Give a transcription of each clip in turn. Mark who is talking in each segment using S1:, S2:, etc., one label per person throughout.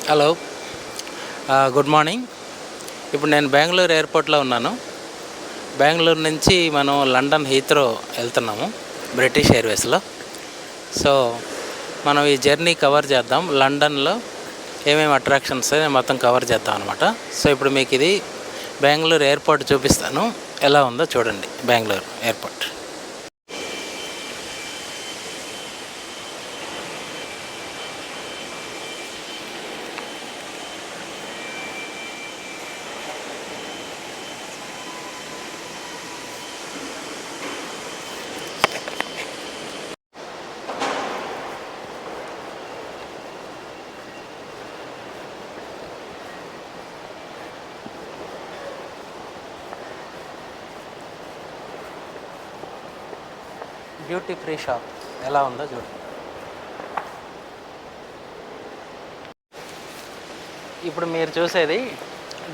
S1: Hello, good morning. ఇప్పుడు నేను బెంగళూరు ఎయిర్పోర్ట్లో ఉన్నాను. బెంగళూరు నుంచి మనం లండన్ హీత్రో వెళ్తున్నాము బ్రిటిష్ ఎయిర్వేస్లో. సో మనం ఈ జర్నీ కవర్ చేద్దాం. లండన్లో ఏమేమి అట్రాక్షన్స్ మొత్తం కవర్ చేద్దాం అనమాట. సో ఇప్పుడు మీకు ఇది బెంగళూరు ఎయిర్పోర్ట్ చూపిస్తాను, ఎలా ఉందో చూడండి. Bengaluru airport duty free shop ఎలా ఉందో చూడండి. ఇప్పుడు మీరు చూసేది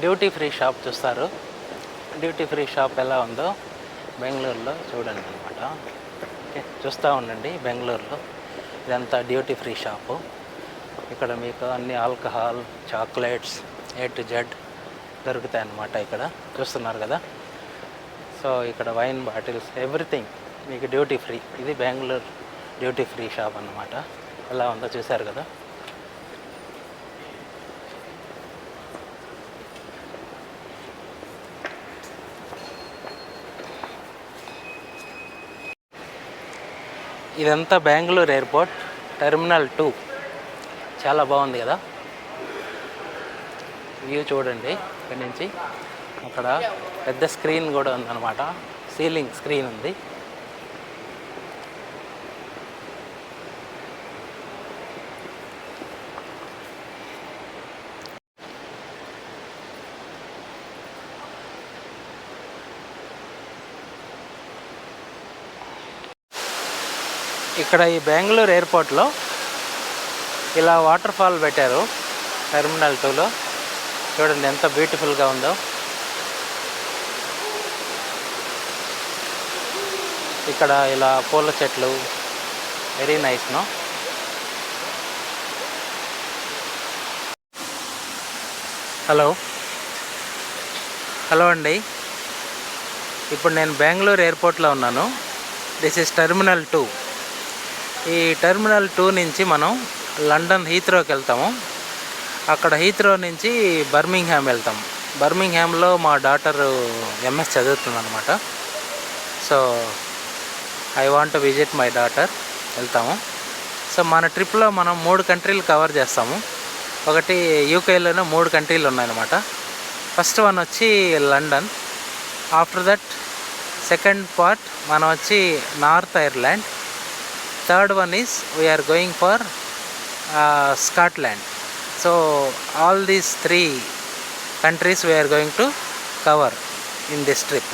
S1: డ్యూటీ ఫ్రీ షాప్ చూస్తారు. డ్యూటీ ఫ్రీ షాప్ ఎలా ఉందో బెంగళూరులో చూడండి అనమాట. ఓకే, చూస్తూ ఉండండి. బెంగళూరులో ఇదంతా డ్యూటీ ఫ్రీ షాపు. ఇక్కడ మీకు అన్ని alcohol, chocolates A to Z దొరుకుతాయి అన్నమాట. ఇక్కడ చూస్తున్నారు కదా. సో ఇక్కడ వైన్ బాటిల్స్, ఎవ్రీథింగ్ మీకు డ్యూటీ ఫ్రీ. ఇది బెంగళూరు డ్యూటీ ఫ్రీ షాప్ అన్నమాట. ఎలా ఉందో చూశారు కదా. ఇదంతా బెంగళూరు ఎయిర్పోర్ట్ టెర్మినల్ 2. చాలా బాగుంది కదా. వ్యూ చూడండి ఇక్కడి నుంచి. అక్కడ పెద్ద స్క్రీన్ కూడా ఉందన్నమాట. సీలింగ్ స్క్రీన్ ఉంది. ఇక్కడ ఈ బెంగళూరు ఎయిర్పోర్ట్లో ఇలా వాటర్ ఫాల్ పెట్టారు టెర్మినల్ 2లో. చూడండి ఎంత బ్యూటిఫుల్గా ఉందో. ఇక్కడ ఇలా పూల చెట్లు, వెరీ నైస్ నో. హలో అండి. ఇప్పుడు నేను బెంగళూరు ఎయిర్పోర్ట్లో ఉన్నాను. This is terminal 2. ఈ టెర్మినల్ 2 నుంచి మనం లండన్ హీత్రోకి వెళ్తాము. అక్కడ హీత్రో నుంచి బర్మింగ్హామ్ వెళ్తాము. బర్మింగ్హామ్లో మా డాటర్ MS చదువుతుందన్నమాట. So I want to visit my daughter. వెళ్తాము. సో మన ట్రిప్లో మనం 3 కంట్రీలు కవర్ చేస్తాము. ఒకటి యూకేలోనే 3 కంట్రీలు ఉన్నాయన్నమాట. ఫస్ట్ వన్ వచ్చి London. After that second part మనం వచ్చి North Ireland. Third one is we are going for Scotland. So all these 3 countries we are going to cover in this trip.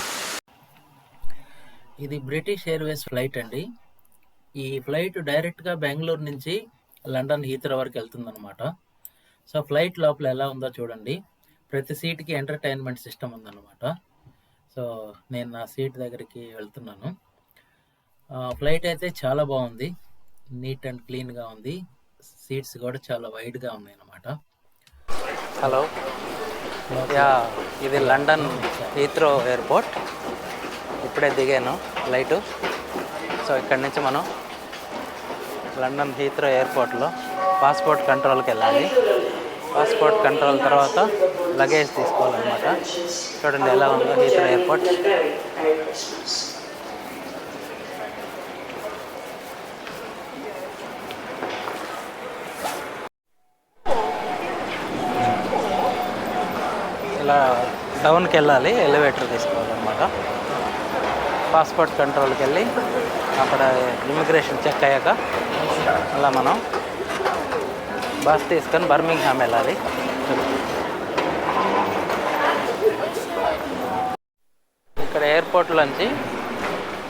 S1: ఇది బ్రిటిష్ ఎయిర్వేస్ ఫ్లైట్ అండి. ఈ ఫ్లైట్ డైరెక్ట్గా బెంగళూరు నుంచి London Heathrow వరకు వెళ్తుందన్నమాట. So flight లోపల ఎలా ఉందో చూడండి. ప్రతి సీట్కి ఎంటర్టైన్మెంట్ సిస్టమ్ ఉందన్నమాట. సో నేను నా సీట్ దగ్గరికి వెళ్తున్నాను. ఫ్లైట్ అయితే చాలా బాగుంది. నీట్ అండ్ క్లీన్గా ఉంది. సీట్స్ కూడా చాలా వైడ్గా ఉన్నాయి అన్నమాట. హలో, ఇది లండన్ హీత్రో ఎయిర్పోర్ట్. ఇప్పుడే దిగాను ఫ్లైటు. సో ఇక్కడి నుంచి మనం లండన్ హీత్రో ఎయిర్పోర్ట్లో పాస్పోర్ట్ కంట్రోల్కి వెళ్ళాలి. పాస్పోర్ట్ కంట్రోల్ తర్వాత లగేజ్ తీసుకోవాలన్నమాట. చూడండి ఎలా ఉందో హీత్రో ఎయిర్పోర్ట్. ఇలా డౌన్కి వెళ్ళాలి, ఎలివేటర్ తీసుకోవాలన్నమాట. పాస్పోర్ట్ కంట్రోల్కి వెళ్ళి అక్కడ ఇమిగ్రేషన్ చెక్ అయ్యాక అలా మనం బస్ తీసుకొని బర్మింగ్హామ్ వెళ్ళాలి. ఇక్కడ ఎయిర్పోర్ట్లోంచి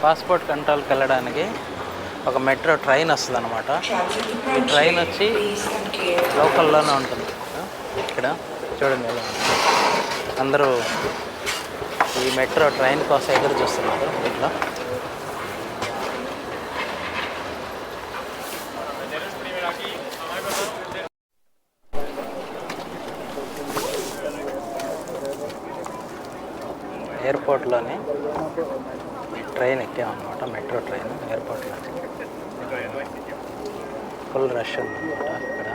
S1: పాస్పోర్ట్ కంట్రోల్కి వెళ్ళడానికి ఒక మెట్రో ట్రైన్ వస్తుంది అనమాట. ఈ ట్రైన్ వచ్చి లోకల్లోనే ఉంటుంది. ఇక్కడ చూడండి ఎలా అందరూ ఈ మెట్రో ట్రైన్ కోసం ఎదురు చూస్తున్నారు. ఇట్లా ఎయిర్పోర్ట్లోనే ట్రైన్ ఎక్కామన్నమాట, మెట్రో ట్రైన్ ఎయిర్పోర్ట్లో. ఫుల్ రష్ ఉందన్నమాట ఇక్కడ.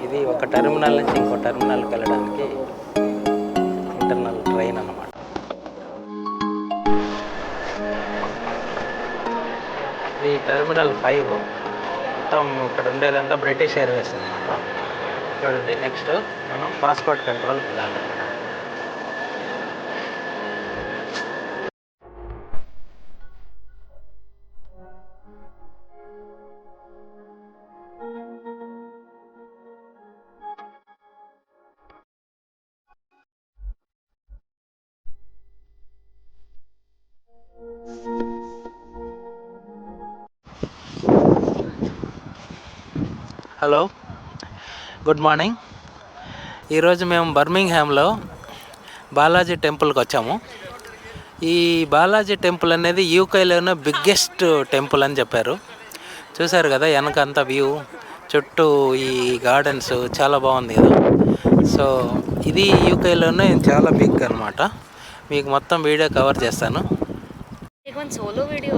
S1: ఇది ఒక టెర్మినల్ నుంచి ఇంకో టెర్మినల్కి వెళ్ళడానికి ఇంటర్నల్ ట్రైన్ అన్నమాట. ఇది టెర్మినల్ 5. మొత్తం ఇక్కడ ఉండేదంతా బ్రిటిష్ ఎయిర్వేస్ అన్నమాట. చూడండి, నెక్స్ట్ మనం పాస్పోర్ట్ కంట్రోల్కి వెళ్ళాలి. Hello, good morning. ఈరోజు మేము బర్మింగ్హామ్లో బాలాజీ టెంపుల్కి వచ్చాము. ఈ బాలాజీ టెంపుల్ అనేది యూకేలోనే బిగ్గెస్ట్ టెంపుల్ అని చెప్పారు. చూశారు కదా వెనకంత వ్యూ, చుట్టూ ఈ గార్డెన్స్ చాలా బాగుంది కదా. సో ఇది యూకేలోనే చాలా బిగ్ అనమాట. మీకు మొత్తం వీడియో కవర్ చేస్తాను.
S2: Solo video.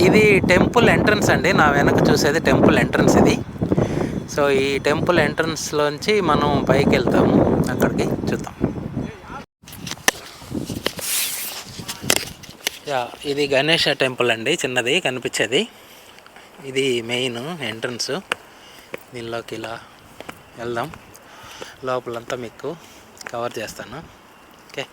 S1: ఇది టెంపుల్ ఎంట్రన్స్ అండి. నా వెనక చూసేది టెంపుల్ ఎంట్రన్స్ ఇది. సో ఈ టెంపుల్ ఎంట్రన్స్లోంచి మనం పైకి వెళ్తాము, అక్కడికి చూద్దాం. ఇది గణేష టెంపుల్ అండి, చిన్నది కనిపించేది. ఇది మెయిన్ ఎంట్రన్స్. దీనిలోకి ఇలా వెళ్దాం, లోపలంతా మీకు కవర్ చేస్తాను. ఓకే.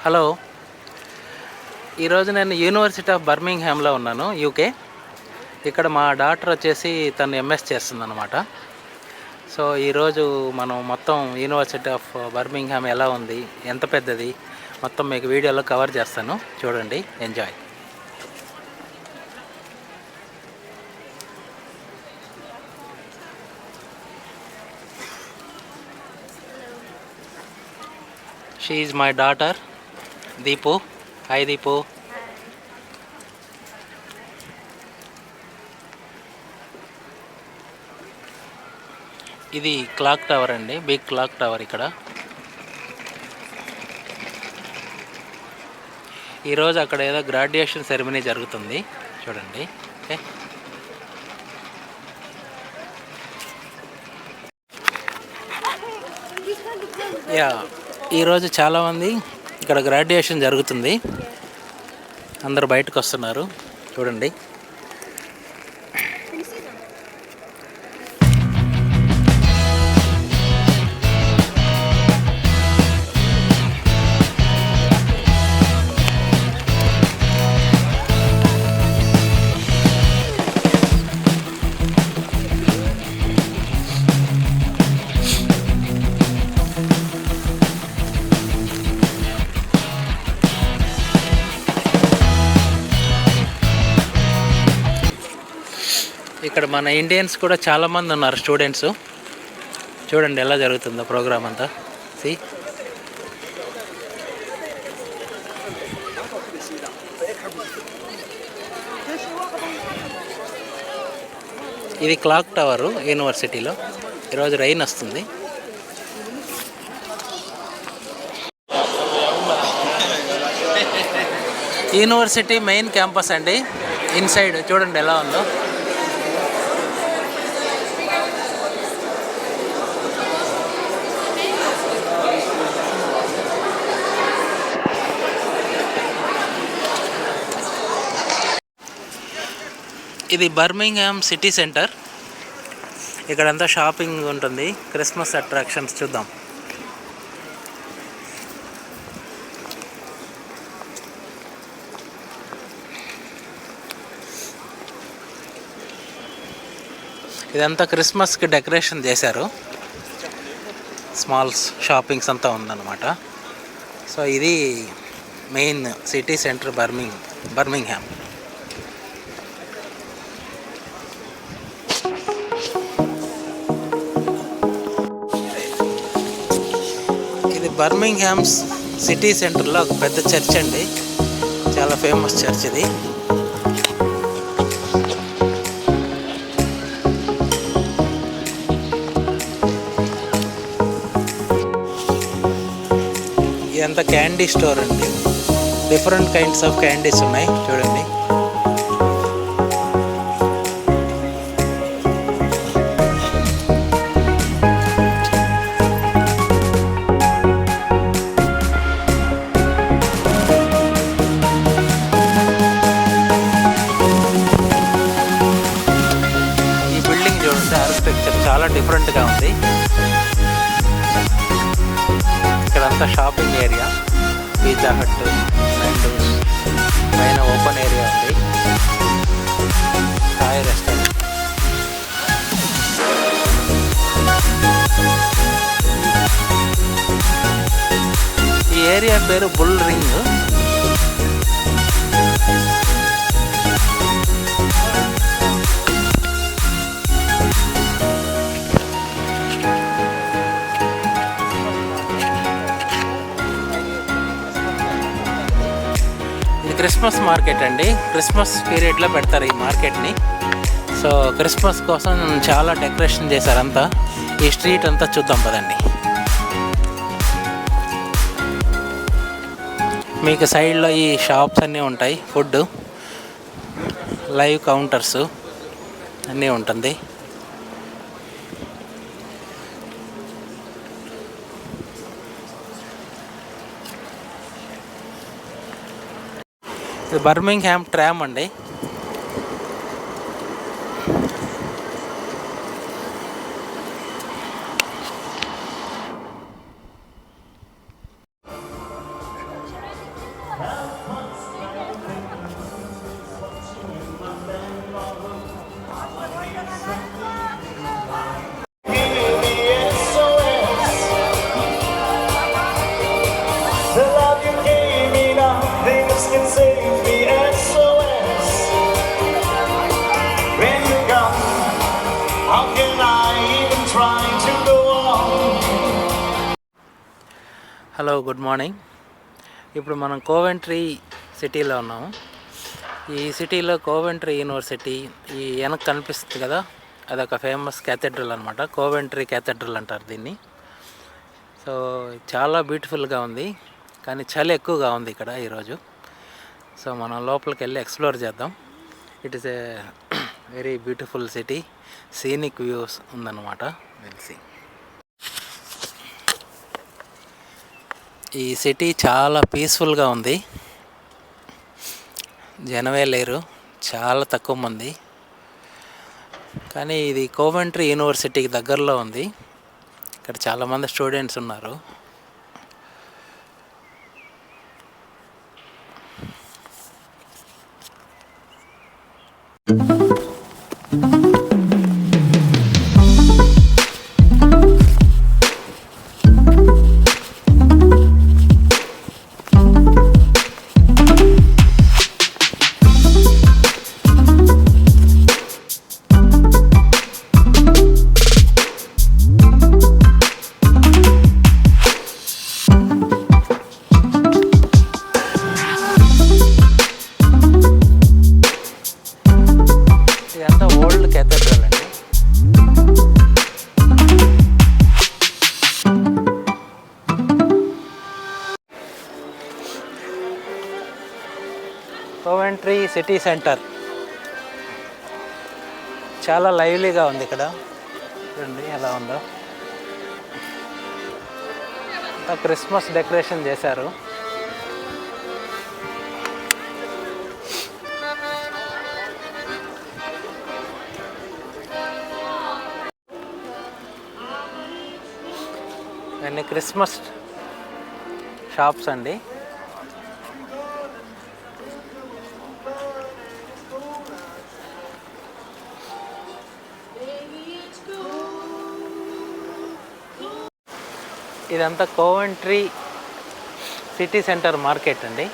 S1: హలో, ఈరోజు నేను యూనివర్సిటీ ఆఫ్ బర్మింగ్హామ్లో ఉన్నాను, యూకే. ఇక్కడ మా డాటర్ వచ్చేసి తను ఎంఎస్ చేస్తుందన్నమాట. సో ఈరోజు మనం మొత్తం యూనివర్సిటీ ఆఫ్ బర్మింగ్హామ్ ఎలా ఉంది, ఎంత పెద్దది, మొత్తం మీకు వీడియోలో కవర్ చేస్తాను. చూడండి, enjoy. She is my daughter Deepu. Hi Deepu. ఇది క్లాక్ టవర్ అండి, బిగ్ క్లాక్ టవర్. ఇక్కడ ఈరోజు అక్కడ ఏదో గ్రాడ్యుయేషన్ సెరమనీ జరుగుతుంది, చూడండి. ఓకే. ఈరోజు చాలామంది ఇక్కడ గ్రాడ్యుయేషన్ జరుగుతుంది, అందరు బయటకు వస్తున్నారు, చూడండి. ఇక్కడ మన ఇండియన్స్ కూడా చాలామంది ఉన్నారు, స్టూడెంట్స్. చూడండి ఎలా జరుగుతుందో ప్రోగ్రామ్ అంతా. సి, ఇది క్లాక్ టవరు యూనివర్సిటీలో. ఈరోజు రైన్ వస్తుంది. యూనివర్సిటీ మెయిన్ క్యాంపస్ అండి. ఇన్సైడ్ చూడండి ఎలా ఉందో. ఇది బర్మింగ్హామ్ సిటీ సెంటర్. ఇక్కడంతా షాపింగ్ ఉంటుంది, క్రిస్మస్ అట్రాక్షన్స్ చూద్దాం. ఇదంతా క్రిస్మస్కి డెకరేషన్ చేశారు. స్మాల్ షాపింగ్స్ అంతా ఉందన్నమాట. సో ఇది మెయిన్ సిటీ సెంటర్ బర్మింగ్హామ్. ఇది బర్మింగ్హామ్స్ సిటీ సెంటర్లో ఒక పెద్ద చర్చ్ అండి, చాలా ఫేమస్ చర్చ్ ఇది. ఇదంతా క్యాండీ స్టోర్ అండి, డిఫరెంట్ కైండ్స్ ఆఫ్ క్యాండీస్ ఉన్నాయి చూడండి. ఈ బిల్డింగ్ చూడండి, ఆర్కిటెక్చర్ చాలా డిఫరెంట్గా ఉంది. ఇక్కడంతా షాపింగ్ ఏరియా, పిజ్జా హట్, నండూస్, పైన ఓపెన్ ఏరియా ఉంది, థాయ్ రెస్టారెంట్. ఈ ఏరియా పేరు బుల్ రింగ్. క్రిస్మస్ మార్కెట్ అండి, క్రిస్మస్ పీరియడ్లో పెడతారు ఈ మార్కెట్ని. సో క్రిస్మస్ కోసం చాలా డెకరేషన్ చేశారంతా. ఈ స్ట్రీట్ అంతా చూద్దాం పదండి. మీకు సైడ్లో ఈ షాప్స్ అన్నీ ఉంటాయి, ఫుడ్, లైవ్ కౌంటర్స్ అన్నీ ఉంటుంది. ఇది బర్మింగ్హామ్ ట్రామ్ అండి. Hello, good morning. ఇప్పుడు మనం కోవెంట్రీ సిటీలో ఉన్నాము. ఈ సిటీలో కోవెంట్రీ యూనివర్సిటీ ఈ వెనక కనిపిస్తుంది కదా, అదొక ఫేమస్ క్యాథెడ్రల్ అనమాట. కోవెంట్రీ క్యాథెడ్రల్ అంటారు దీన్ని. సో చాలా బ్యూటిఫుల్గా ఉంది, కానీ చలి ఎక్కువగా ఉంది ఇక్కడ ఈరోజు. సో మనం లోపలికి వెళ్ళి ఎక్స్ప్లోర్ చేద్దాం. It is a very beautiful city, scenic views ఉందన్నమాట. వెల్సి ఈ సిటీ చాలా పీస్ఫుల్గా ఉంది, జనమే లేరు, చాలా తక్కువ మంది. కానీ ఇది కోవెంట్రీ యూనివర్సిటీకి దగ్గరలో ఉంది, ఇక్కడ చాలామంది స్టూడెంట్స్ ఉన్నారు. ఇదంతా ఓల్డ్ క్యాథెడ్రల్ అండి. కోవెంట్రీ సిటీ సెంటర్ చాలా లైవ్లీగా ఉంది ఇక్కడ, చూడండి ఎలా ఉందో. క్రిస్మస్ డెకరేషన్ చేశారు. అన్ని క్రిస్మస్ షాప్స్ అండి. ఇదంతా కోవెంట్రీ సిటీ సెంటర్ మార్కెట్ అండి.